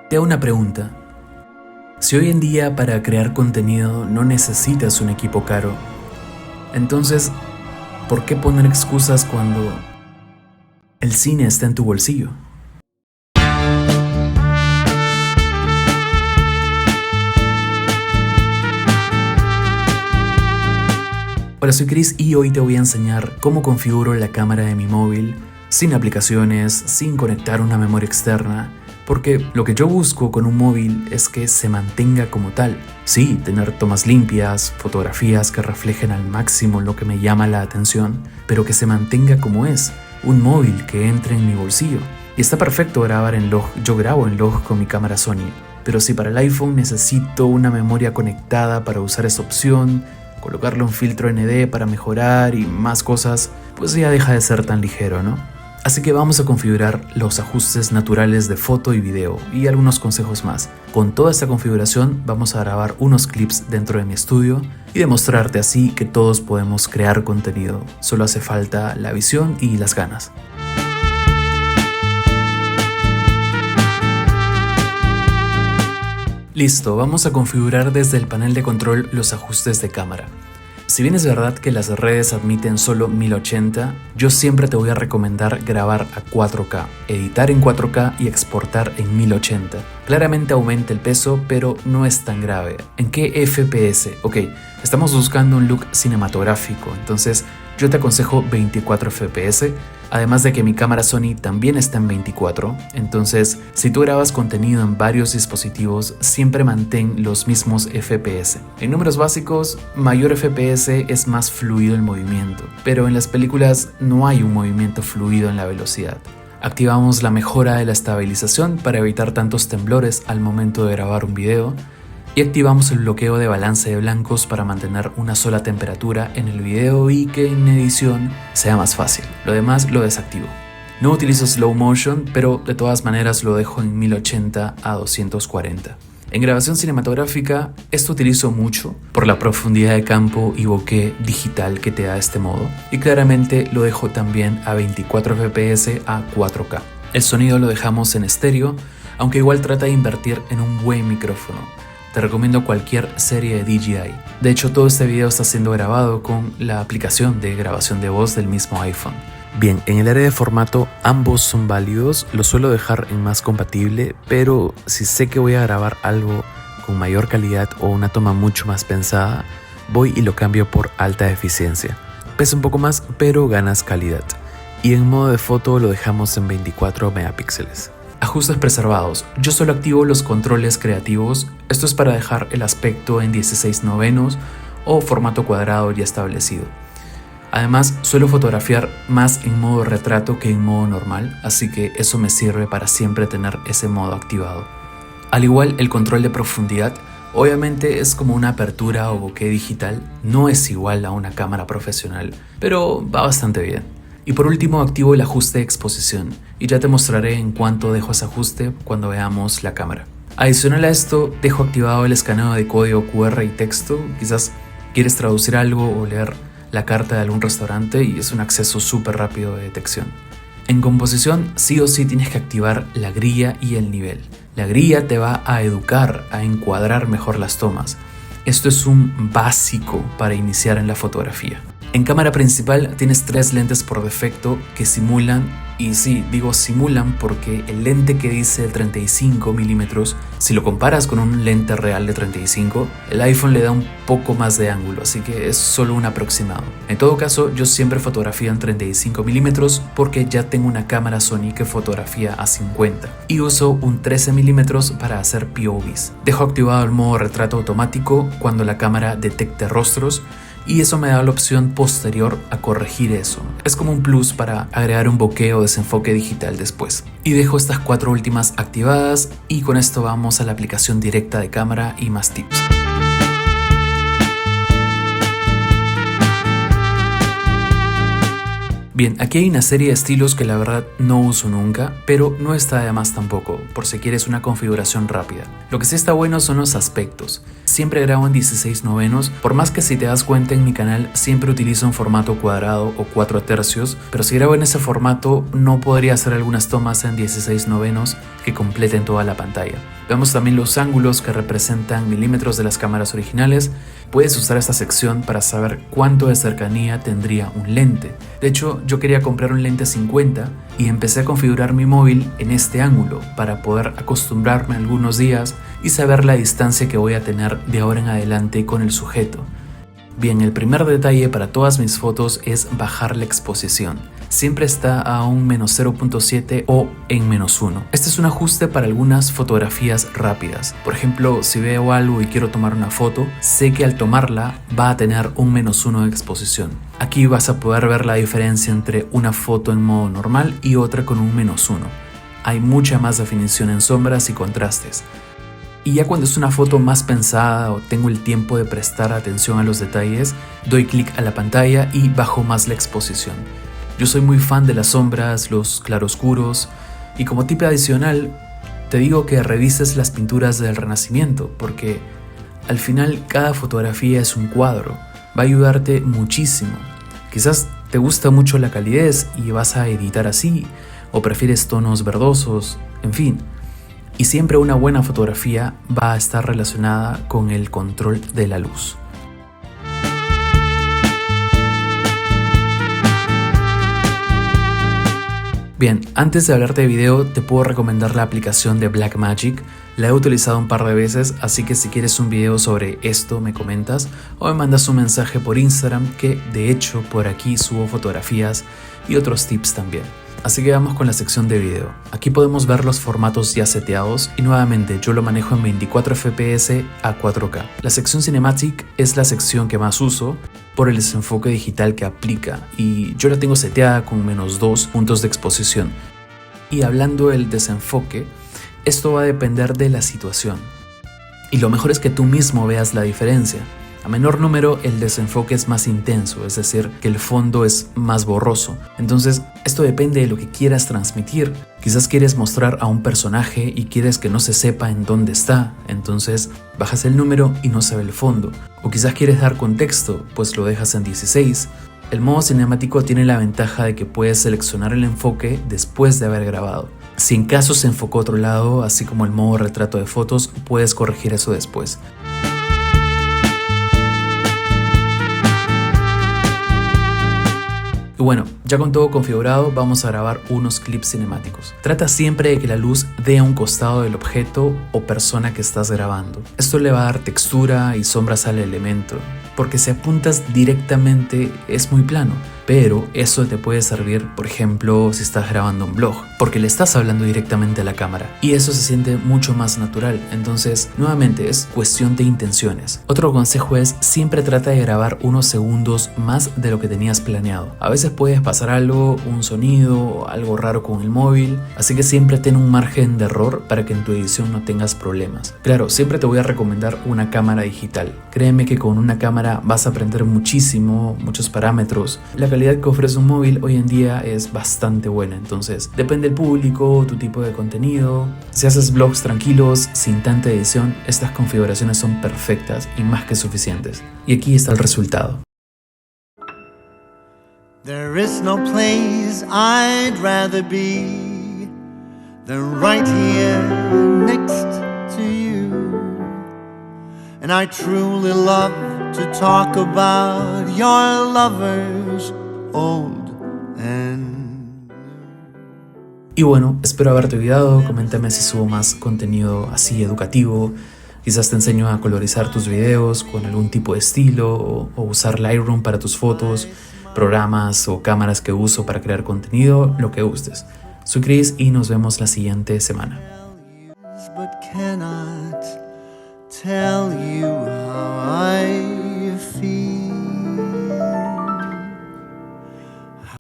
Te hago una pregunta. Si hoy en día para crear contenido no necesitas un equipo caro, entonces, ¿por qué poner excusas cuando el cine está en tu bolsillo? Hola, soy Chris y hoy te voy a enseñar cómo configuro la cámara de mi móvil sin aplicaciones, sin conectar una memoria externa, porque lo que yo busco con un móvil es que se mantenga como tal. Sí, tener tomas limpias, fotografías que reflejen al máximo lo que me llama la atención, pero que se mantenga como es, un móvil que entre en mi bolsillo. Y está perfecto grabar en log, yo grabo en log con mi cámara Sony, pero si para el iPhone necesito una memoria conectada para usar esa opción, colocarle un filtro ND para mejorar y más cosas, pues ya deja de ser tan ligero, ¿no? Así que vamos a configurar los ajustes naturales de foto y video y algunos consejos más. Con toda esta configuración vamos a grabar unos clips dentro de mi estudio y demostrarte así que todos podemos crear contenido. Solo hace falta la visión y las ganas. Listo, vamos a configurar desde el panel de control los ajustes de cámara. Si bien es verdad que las redes admiten solo 1080, yo siempre te voy a recomendar grabar a 4K, editar en 4K y exportar en 1080. Claramente aumenta el peso, pero no es tan grave. ¿En qué FPS? Ok, estamos buscando un look cinematográfico, entonces yo te aconsejo 24 FPS, además de que mi cámara Sony también está en 24, entonces si tú grabas contenido en varios dispositivos, siempre mantén los mismos FPS. En números básicos, mayor FPS es más fluido el movimiento, pero en las películas no hay un movimiento fluido en la velocidad. Activamos la mejora de la estabilización para evitar tantos temblores al momento de grabar un video y activamos el bloqueo de balance de blancos para mantener una sola temperatura en el video y que en edición sea más fácil. Lo demás lo desactivo. No utilizo slow motion, pero de todas maneras lo dejo en 1080 a 240. En grabación cinematográfica, esto utilizo mucho por la profundidad de campo y bokeh digital que te da este modo, y claramente lo dejo también a 24 FPS a 4K. El sonido lo dejamos en estéreo, aunque igual trata de invertir en un buen micrófono. Te recomiendo cualquier serie de DJI. De hecho, todo este video está siendo grabado con la aplicación de grabación de voz del mismo iPhone. Bien, en el área de formato ambos son válidos, lo suelo dejar en más compatible, pero si sé que voy a grabar algo con mayor calidad o una toma mucho más pensada, voy y lo cambio por alta eficiencia. Pesa un poco más, pero ganas calidad. Y en modo de foto lo dejamos en 24 megapíxeles. Ajustes preservados. Yo solo activo los controles creativos, esto es para dejar el aspecto en 16:9 o formato cuadrado ya establecido. Además, suelo fotografiar más en modo retrato que en modo normal, así que eso me sirve para siempre tener ese modo activado. Al igual, el control de profundidad, obviamente es como una apertura o bokeh digital, no es igual a una cámara profesional, pero va bastante bien. Y por último, activo el ajuste de exposición, y ya te mostraré en cuánto dejo ese ajuste cuando veamos la cámara. Adicional a esto, dejo activado el escaneo de código QR y texto, quizás quieres traducir algo o leer la carta de algún restaurante y es un acceso súper rápido de detección. En composición, sí o sí tienes que activar la grilla y el nivel. La grilla te va a educar a encuadrar mejor las tomas. Esto es un básico para iniciar en la fotografía. En cámara principal tienes 3 lentes por defecto que simulan, y sí, digo simulan porque el lente que dice 35 milímetros, si lo comparas con un lente real de 35, el iPhone le da un poco más de ángulo, así que es solo un aproximado. En todo caso, yo siempre fotografío en 35 milímetros porque ya tengo una cámara Sony que fotografía a 50 y uso un 13 milímetros para hacer POVs. Dejo activado el modo retrato automático cuando la cámara detecte rostros, y eso me da la opción posterior a corregir eso. Es como un plus para agregar un bokeh o desenfoque digital después. Y dejo estas 4 últimas activadas y con esto vamos a la aplicación directa de cámara y más tips. Bien, aquí hay una serie de estilos que la verdad no uso nunca, pero no está de más tampoco, por si quieres una configuración rápida. Lo que sí está bueno son los aspectos. Siempre grabo en 16:9, por más que si te das cuenta en mi canal siempre utilizo un formato cuadrado o 4 tercios, pero si grabo en ese formato no podría hacer algunas tomas en 16:9 que completen toda la pantalla. Vemos también los ángulos que representan milímetros de las cámaras originales. Puedes usar esta sección para saber cuánto de cercanía tendría un lente. De hecho, yo quería comprar un lente 50 y empecé a configurar mi móvil en este ángulo para poder acostumbrarme algunos días y saber la distancia que voy a tener de ahora en adelante con el sujeto. Bien, el primer detalle para todas mis fotos es bajar la exposición. Siempre está a un -0.7 o en -1. Este es un ajuste para algunas fotografías rápidas. Por ejemplo, si veo algo y quiero tomar una foto, sé que al tomarla va a tener un -1 de exposición. Aquí vas a poder ver la diferencia entre una foto en modo normal y otra con un -1. Hay mucha más definición en sombras y contrastes. Y ya cuando es una foto más pensada o tengo el tiempo de prestar atención a los detalles, doy clic a la pantalla y bajo más la exposición. Yo soy muy fan de las sombras, los claroscuros, y como tip adicional te digo que revises las pinturas del Renacimiento, porque al final cada fotografía es un cuadro, va a ayudarte muchísimo. Quizás te gusta mucho la calidez y vas a editar así, o prefieres tonos verdosos, en fin. Y siempre una buena fotografía va a estar relacionada con el control de la luz. Bien, antes de hablarte de video, te puedo recomendar la aplicación de Blackmagic. La he utilizado un par de veces, así que si quieres un video sobre esto me comentas o me mandas un mensaje por Instagram, que de hecho por aquí subo fotografías y otros tips también. Así que vamos con la sección de video. Aquí podemos ver los formatos ya seteados y nuevamente yo lo manejo en 24 fps a 4K. La sección Cinematic es la sección que más uso por el desenfoque digital que aplica y yo la tengo seteada con -2 puntos de exposición. Y hablando del desenfoque, esto va a depender de la situación. Y lo mejor es que tú mismo veas la diferencia. A menor número el desenfoque es más intenso, es decir, que el fondo es más borroso. Entonces, esto depende de lo que quieras transmitir. Quizás quieres mostrar a un personaje y quieres que no se sepa en dónde está, entonces bajas el número y no se ve el fondo. O quizás quieres dar contexto, pues lo dejas en 16. El modo cinemático tiene la ventaja de que puedes seleccionar el enfoque después de haber grabado. Si en caso se enfocó a otro lado, así como el modo retrato de fotos, puedes corregir eso después. Y bueno, ya con todo configurado, vamos a grabar unos clips cinemáticos. Trata siempre de que la luz dé a un costado del objeto o persona que estás grabando. Esto le va a dar textura y sombras al elemento, porque si apuntas directamente es muy plano. Pero eso te puede servir, por ejemplo, si estás grabando un vlog, porque le estás hablando directamente a la cámara y eso se siente mucho más natural. Entonces, nuevamente, es cuestión de intenciones. Otro consejo es siempre trata de grabar unos segundos más de lo que tenías planeado. A veces puedes pasar algo, un sonido o algo raro con el móvil, así que siempre ten un margen de error para que en tu edición no tengas problemas. Claro, siempre te voy a recomendar una cámara digital. Créeme que con una cámara vas a aprender muchísimo, muchos parámetros. La calidad que ofrece un móvil hoy en día es bastante buena, entonces depende del público, tu tipo de contenido. Si haces vlogs tranquilos, sin tanta edición, estas configuraciones son perfectas y más que suficientes. Y aquí está el resultado. There is no place I'd rather be than right here next to you. And I truly love to talk about your lovers old and new. Y bueno, espero haberte ayudado. Coméntame si subo más contenido así educativo. Quizás te enseño a colorizar tus videos con algún tipo de estilo o usar Lightroom para tus fotos, programas o cámaras que uso para crear contenido, lo que gustes. Soy Chris y nos vemos la siguiente semana. But cannot tell you